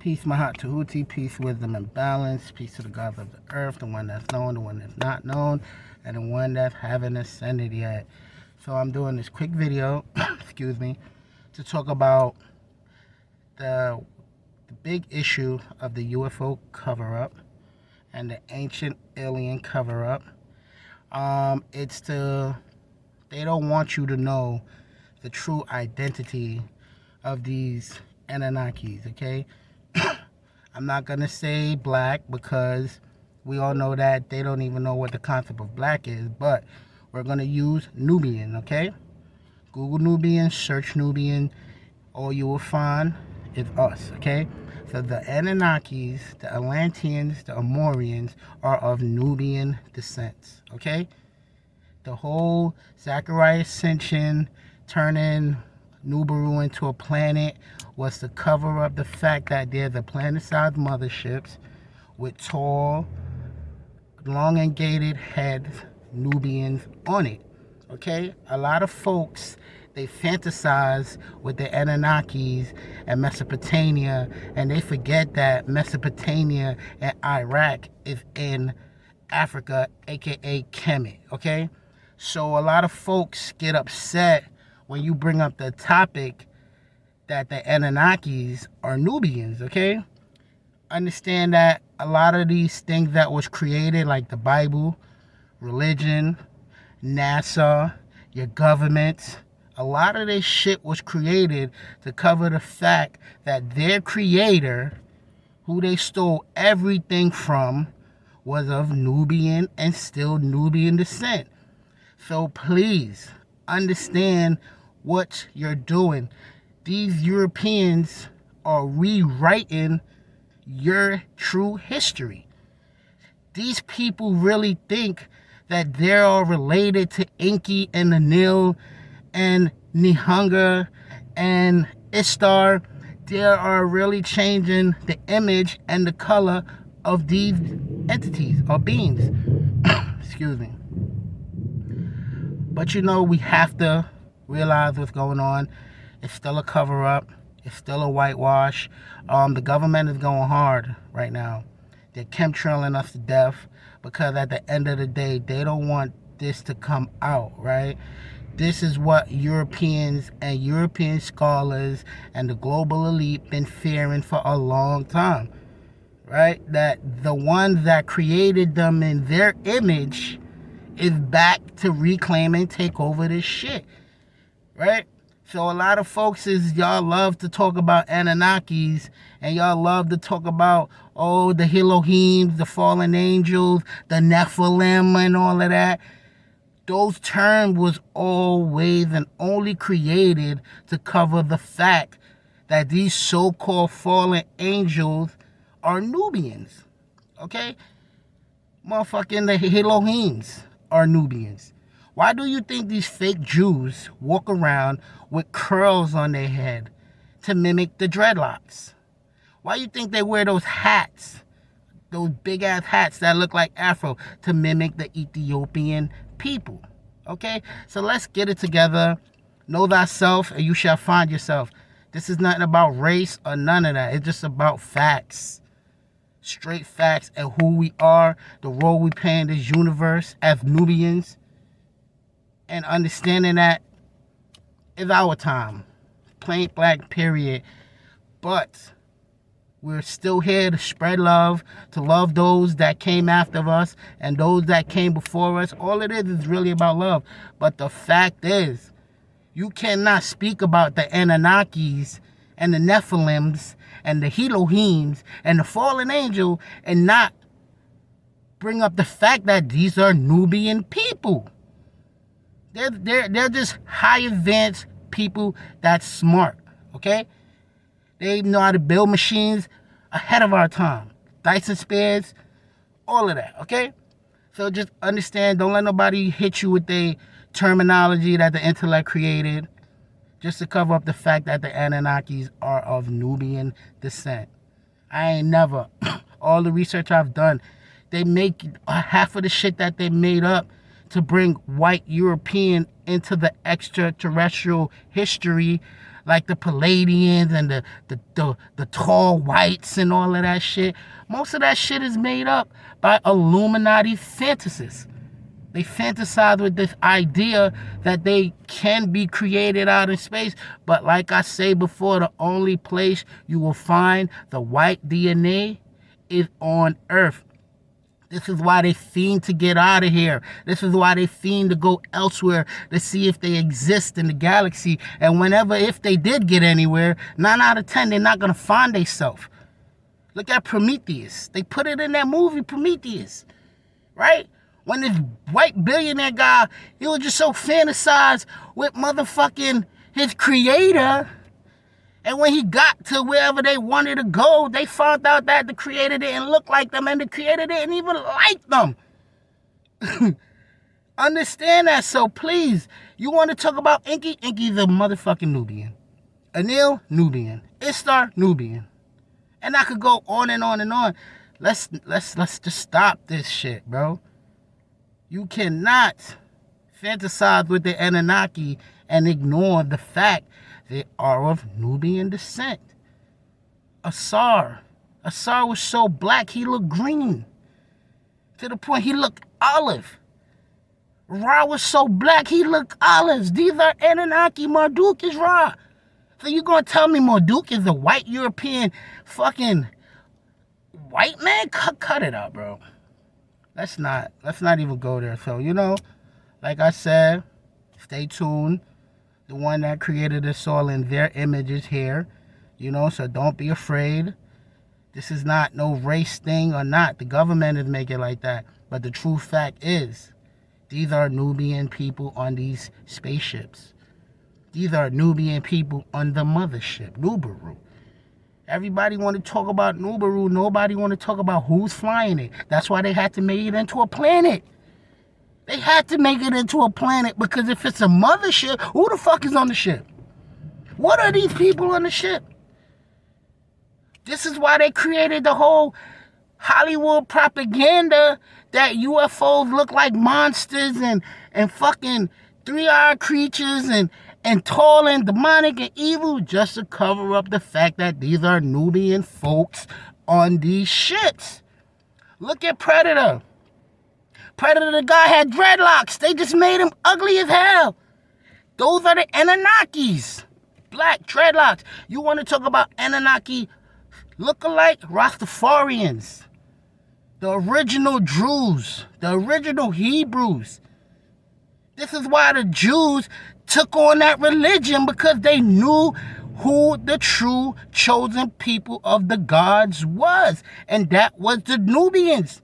Peace, Mahat Tahuti, peace, wisdom, and balance. Peace to the gods of the earth, the one that's known, the one that's not known, and the one that haven't ascended yet. So I'm doing this quick video, excuse me, to talk about the big issue of the UFO cover-up and the ancient alien cover-up. They don't want you to know the true identity of these Anunnakis, okay? I'm not going to say black because we all know that they don't even know what the concept of black is, but we're going to use Nubian, okay? Google Nubian, search Nubian, all you will find is us, okay? So the Anunnakis, the Atlanteans, the Amorians are of Nubian descent, okay? The whole Zachariah ascension, turning Nubaru into a planet, was to cover up the fact that there's a planet-sized motherships with tall, elongated heads, Nubians on it. Okay? A lot of folks, they fantasize with the Anunnakis and Mesopotamia, and they forget that Mesopotamia and Iraq is in Africa, aka Kemet. Okay? So a lot of folks get upset when you bring up the topic that the Anunnakis are Nubians, okay? Understand that a lot of these things that was created, like the Bible, religion, NASA, your government, a lot of this shit was created to cover the fact that their creator, who they stole everything from, was of Nubian and still Nubian descent. So please understand what you're doing. These Europeans are rewriting your true history. These people really think that they are related to Enki and the Nil and Nihanga and Istar. They are really changing the image and the color of these entities or beings. Excuse me. But you know, we have to realize what's going on. It's still a cover-up. It's still a whitewash. The government is going hard right now. They're chemtrailing us to death because at the end of the day, they don't want this to come out, right? This is what Europeans and European scholars and the global elite been fearing for a long time, right? That the ones that created them in their image is back to reclaim and take over this shit, right? So a lot of folks y'all love to talk about Anunnakis, and y'all love to talk about, the Elohims, the fallen angels, the Nephilim, and all of that. Those terms was always and only created to cover the fact that these so-called fallen angels are Nubians, okay? Motherfucking the Elohims are Nubians. Why do you think these fake Jews walk around with curls on their head to mimic the dreadlocks? Why do you think they wear those hats, those big-ass hats that look like Afro, to mimic the Ethiopian people? Okay? So let's get it together. Know thyself, and you shall find yourself. This is nothing about race or none of that. It's just about facts. Straight facts and who we are, the role we play in this universe as Nubians, and understanding that it's our time. Plain black, period. But we're still here to spread love, to love those that came after us and those that came before us. All it is really about love. But the fact is, you cannot speak about the Anunnakis and the Nephilims and the Elohims and the fallen angel and not bring up the fact that these are Nubian people. They're just high advanced people that's smart, okay? They know how to build machines ahead of our time. Dyson spares, all of that, okay? So just understand, don't let nobody hit you with the terminology that the intellect created just to cover up the fact that the Anunnakis are of Nubian descent. I ain't never, all the research I've done, they make half of the shit that they made up to bring white European into the extraterrestrial history, like the Palladians and the tall whites and all of that shit. Most of that shit is made up by Illuminati fantasists. They fantasize with this idea that they can be created out in space. But like I say before, the only place you will find the white DNA is on Earth. This is why they fiend to get out of here. This is why they fiend to go elsewhere to see if they exist in the galaxy. And if they did get anywhere, 9 out of 10, they're not going to find themselves. Look at Prometheus. They put it in that movie, Prometheus. Right? When this white billionaire guy, he was just so fantasized with motherfucking his creator. And when he got to wherever they wanted to go, they found out that the creator didn't look like them and the creator didn't even like them. Understand that. So please, you want to talk about Enki? Enki's a motherfucking Nubian. Anil, Nubian. Istar, Nubian. And I could go on and on and on. Let's just stop this shit, bro. You cannot fantasize with the Anunnaki and ignore the fact they are of Nubian descent. Asar was so black he looked green. To the point he looked olive. Ra was so black he looked olives. These are Anunnaki. Marduk is Ra. So you gonna tell me Marduk is a white European fucking white man? Cut it out, bro. Let's not even go there. So, like I said, stay tuned. The one that created us all in their image is here. So don't be afraid. This is not no race thing or not. The government is making it like that. But the true fact is, these are Nubian people on these spaceships. These are Nubian people on the mothership, Nubaru. Everybody want to talk about Nubaru. Nobody want to talk about who's flying it. That's why they had to make it into a planet. They had to make it into a planet because if it's a mothership, who the fuck is on the ship? What are these people on the ship? This is why they created the whole Hollywood propaganda that UFOs look like monsters and fucking three-eyed creatures and tall and demonic and evil, just to cover up the fact that these are Nubian folks on these ships. Look at Predator. Predator, the guy had dreadlocks. They just made him ugly as hell. Those are the Anunnakis. Black dreadlocks. You want to talk about Anunnaki look-alike? Rastafarians. The original Druze. The original Hebrews. This is why the Jews took on that religion, because they knew who the true chosen people of the gods was. And that was the Nubians.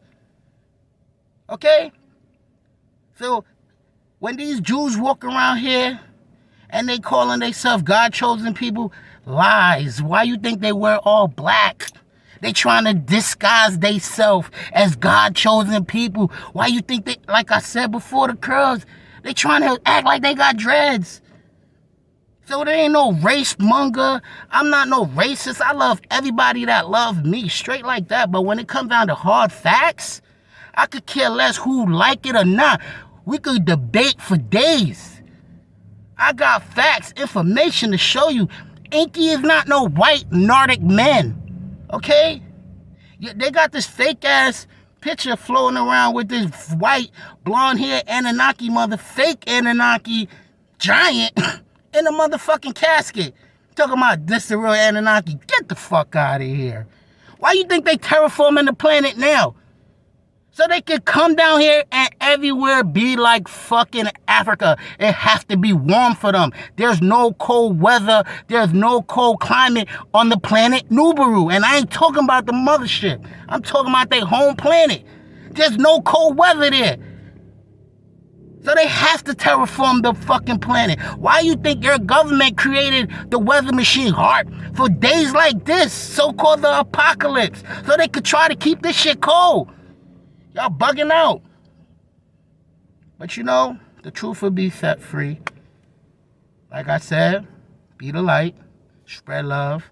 Okay? So, when these Jews walk around here and they calling themselves God-chosen people, lies. Why you think they wear all black? They trying to disguise themselves as God-chosen people. Why you think they, like I said before, the curls, they trying to act like they got dreads. So there ain't no race monger. I'm not no racist. I love everybody that loves me, straight like that. But when it comes down to hard facts, I could care less who like it or not. We could debate for days. I got facts, information to show you. Enki is not no white Nordic man. Okay? They got this fake ass picture floating around with this white blonde hair Anunnaki fake Anunnaki giant in a motherfucking casket. Talking about this the real Anunnaki. Get the fuck out of here. Why you think they terraforming the planet now? So they can come down here and everywhere be like fucking Africa. It has to be warm for them. There's no cold weather. There's no cold climate on the planet Nubaru. And I ain't talking about the mothership. I'm talking about their home planet. There's no cold weather there. So they have to terraform the fucking planet. Why you think your government created the weather machine HARP for days like this, so-called the apocalypse, so they could try to keep this shit cold? Y'all bugging out. But the truth will be set free. Like I said, be the light, spread love,